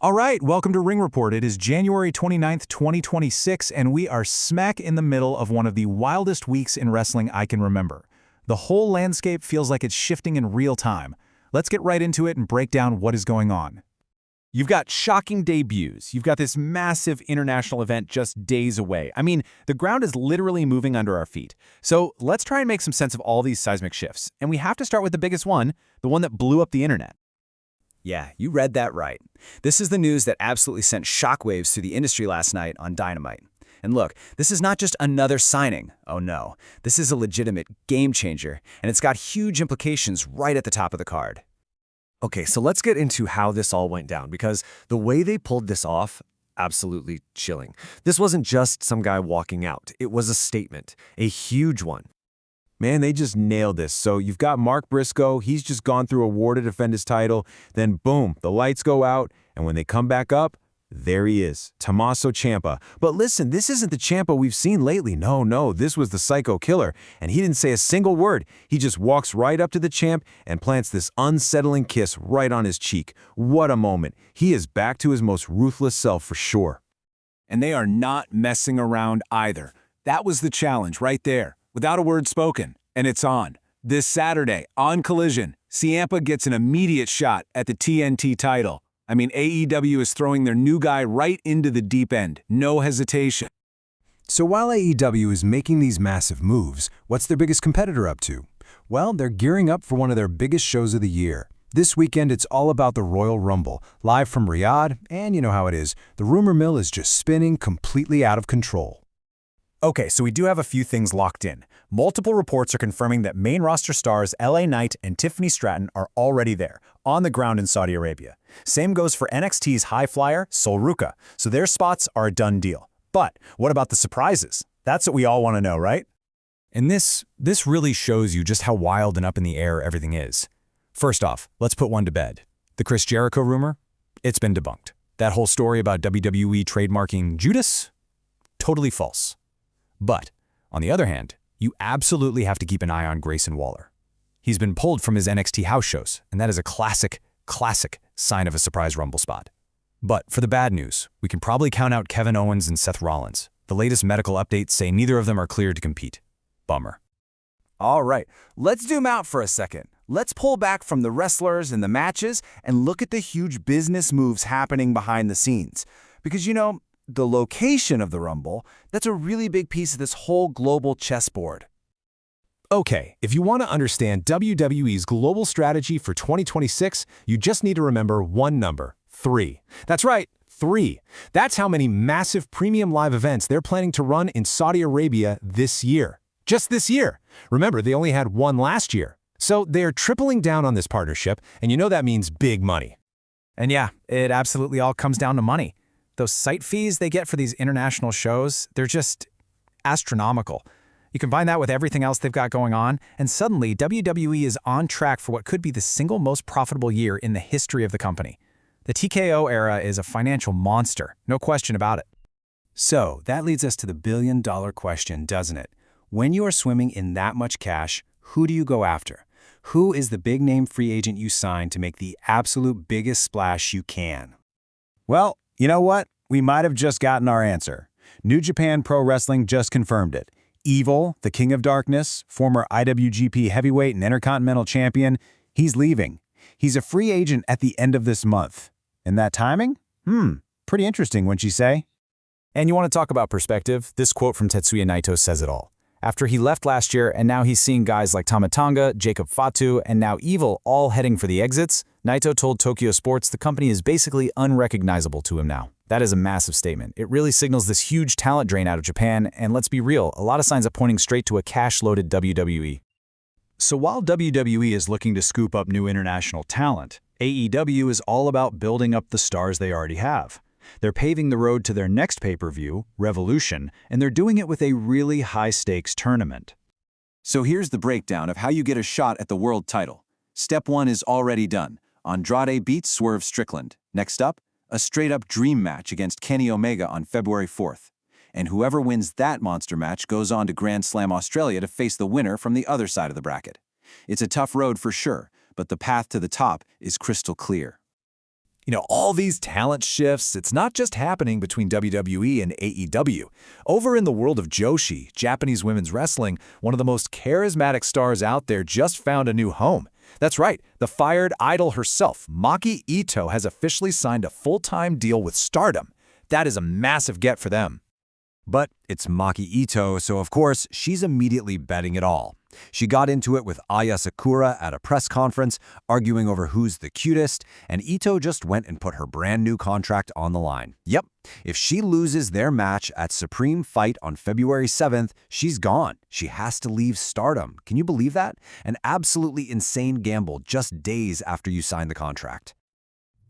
All right, welcome to Ring Report. It is January 29th, 2026, and we are smack in the middle of one of the wildest weeks in wrestling I can remember. The whole landscape feels like it's shifting in real time. Let's get right into it and break down what is going on. You've got shocking debuts. You've got this massive international event just days away. I mean, the ground is literally moving under our feet. So let's try and make some sense of all these seismic shifts. And we have to start with the biggest one, the one that blew up the internet. Yeah, you read that right. This is the news that absolutely sent shockwaves through the industry last night on Dynamite. And look, this is not just another signing. Oh no, this is a legitimate game changer, and it's got huge implications right at the top of the card. Okay, so let's get into how this all went down, because the way they pulled this off, absolutely chilling. This wasn't just some guy walking out. It was a statement, a huge one. Man, they just nailed this. So you've got Mark Briscoe. He's just gone through a war to defend his title. Then boom, the lights go out. And when they come back up, there he is, Tommaso Ciampa. But listen, this isn't the Ciampa we've seen lately. No, this was the Psycho Killer. And he didn't say a single word. He just walks right up to the champ and plants this unsettling kiss right on his cheek. What a moment. He is back to his most ruthless self for sure. And they are not messing around either. That was the challenge right there, without a word spoken. And it's on. This Saturday, on Collision, Ciampa gets an immediate shot at the TNT title. I mean, AEW is throwing their new guy right into the deep end. No hesitation. So while AEW is making these massive moves, what's their biggest competitor up to? Well, they're gearing up for one of their biggest shows of the year. This weekend, it's all about the Royal Rumble, live from Riyadh, and you know how it is. The rumor mill is just spinning completely out of control. Okay, so we do have a few things locked in. Multiple reports are confirming that main roster stars LA Knight and Tiffany Stratton are already there, on the ground in Saudi Arabia. Same goes for NXT's high flyer, Sol Ruca, so their spots are a done deal. But what about the surprises? That's what we all want to know, right? And this really shows you just how wild and up in the air everything is. First off, let's put one to bed. The Chris Jericho rumor? It's been debunked. That whole story about WWE trademarking Judas? Totally false. But, on the other hand, you absolutely have to keep an eye on Grayson Waller. He's been pulled from his NXT house shows, and that is a classic sign of a surprise Rumble spot. But for the bad news, we can probably count out Kevin Owens and Seth Rollins. The latest medical updates say neither of them are cleared to compete. Bummer. All right, let's zoom out for a second. Let's pull back from the wrestlers and the matches and look at the huge business moves happening behind the scenes. Because, you know, the location of the Rumble, that's a really big piece of this whole global chessboard. Okay, if you want to understand WWE's global strategy for 2026, you just need to remember one number, 3. That's right, 3. That's how many massive premium live events they're planning to run in Saudi Arabia this year. Just this year. Remember, they only had one last year. So they're tripling down on this partnership, and you know that means big money. And yeah, it absolutely all comes down to money. Those site fees they get for these international shows, they're just astronomical. You combine that with everything else they've got going on, and suddenly WWE is on track for what could be the single most profitable year in the history of the company. The TKO era is a financial monster, no question about it. So that leads us to the billion-dollar question, doesn't it? When you are swimming in that much cash, who do you go after? Who is the big-name free agent you sign to make the absolute biggest splash you can? Well, you know what? We might have just gotten our answer. New Japan Pro Wrestling just confirmed it. Evil, the King of Darkness, former IWGP Heavyweight and Intercontinental Champion, he's leaving. He's a free agent at the end of this month. And that timing? Pretty interesting, wouldn't you say? And you want to talk about perspective? This quote from Tetsuya Naito says it all. After he left last year and now he's seeing guys like Tama Tonga, Jacob Fatu, and now Evil all heading for the exits, Naito told Tokyo Sports the company is basically unrecognizable to him now. That is a massive statement. It really signals this huge talent drain out of Japan, and let's be real, a lot of signs are pointing straight to a cash-loaded WWE. So while WWE is looking to scoop up new international talent, AEW is all about building up the stars they already have. They're paving the road to their next pay-per-view, Revolution, and they're doing it with a really high-stakes tournament. So here's the breakdown of how you get a shot at the world title. Step 1 is already done. Andrade beats Swerve Strickland. Next up, a straight-up dream match against Kenny Omega on February 4th. And whoever wins that monster match goes on to Grand Slam Australia to face the winner from the other side of the bracket. It's a tough road for sure, but the path to the top is crystal clear. All these talent shifts, it's not just happening between WWE and AEW. Over in the world of Joshi, Japanese women's wrestling, one of the most charismatic stars out there just found a new home. That's right, the fired idol herself, Maki Itoh, has officially signed a full-time deal with Stardom. That is a massive get for them. But it's Maki Itoh, so of course, she's immediately betting it all. She got into it with Aya Sakura at a press conference, arguing over who's the cutest, and Itoh just went and put her brand new contract on the line. Yep, if she loses their match at Supreme Fight on February 7th, she's gone. She has to leave Stardom. Can you believe that? An absolutely insane gamble just days after you sign the contract.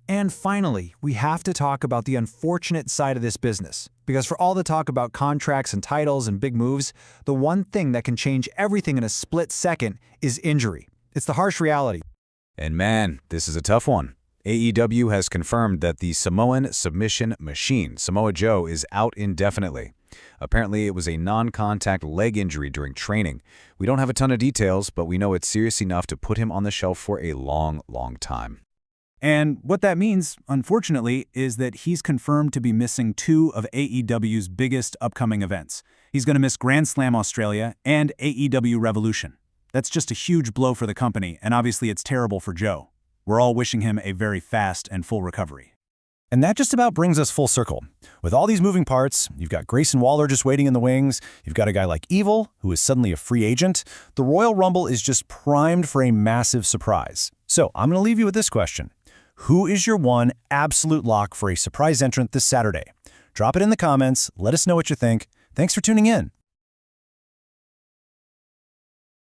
And finally, we have to talk about the unfortunate side of this business. Because for all the talk about contracts and titles and big moves, the one thing that can change everything in a split second is injury. It's the harsh reality. And man, this is a tough one. AEW has confirmed that the Samoan submission machine, Samoa Joe, is out indefinitely. Apparently, it was a non-contact leg injury during training. We don't have a ton of details, but we know it's serious enough to put him on the shelf for a long, long time. And what that means, unfortunately, is that he's confirmed to be missing 2 of AEW's biggest upcoming events. He's going to miss Grand Slam Australia and AEW Revolution. That's just a huge blow for the company, and obviously it's terrible for Joe. We're all wishing him a very fast and full recovery. And that just about brings us full circle. With all these moving parts, you've got Grayson Waller just waiting in the wings, you've got a guy like Evil, who is suddenly a free agent. The Royal Rumble is just primed for a massive surprise. So I'm going to leave you with this question. Who is your one absolute lock for a surprise entrant this Saturday? Drop it in the comments, let us know what you think. Thanks for tuning in.